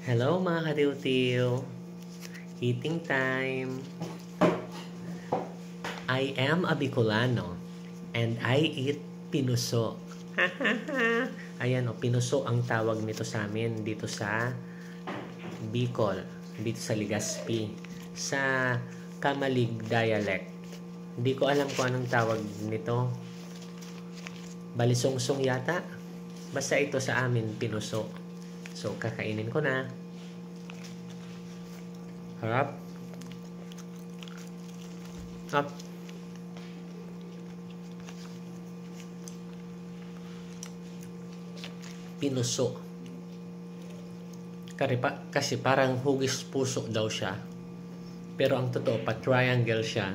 Hello mga katiw-tiw! Eating time! I am a Bicolano and I eat pinuso. Ayan o, pinuso ang tawag nito sa amin dito sa Bicol, dito sa Legazpi, sa Kamalig dialect. Hindi ko alam kung anong tawag nito. Balisongsong yata. Basta ito sa amin, pinuso. So, kakainin ko na. Harap. Up. Pinuso. Kasi parang hugis puso daw siya. Pero ang totoo, pa-triangle siya.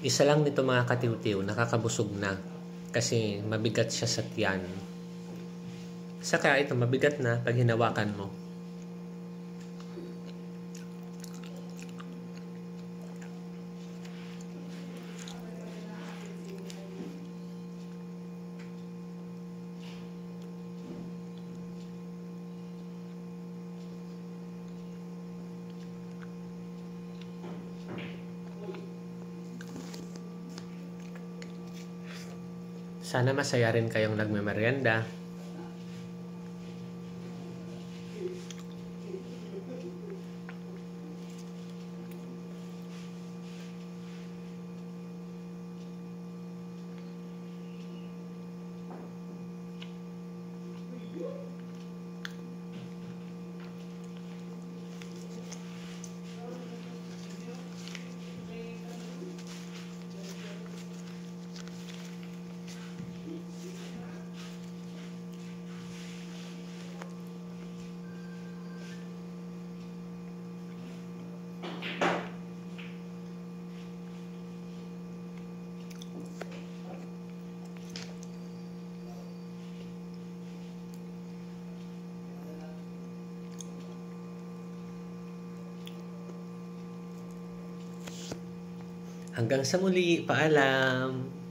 Isa lang nito mga katiw-tiw, nakakabusog na. Kasi mabigat siya sa tiyan. Saka ito, mabigat na pag hinawakan mo. Sana masaya rin kayong nagmemeryenda. Hanggang sa muli, paalam!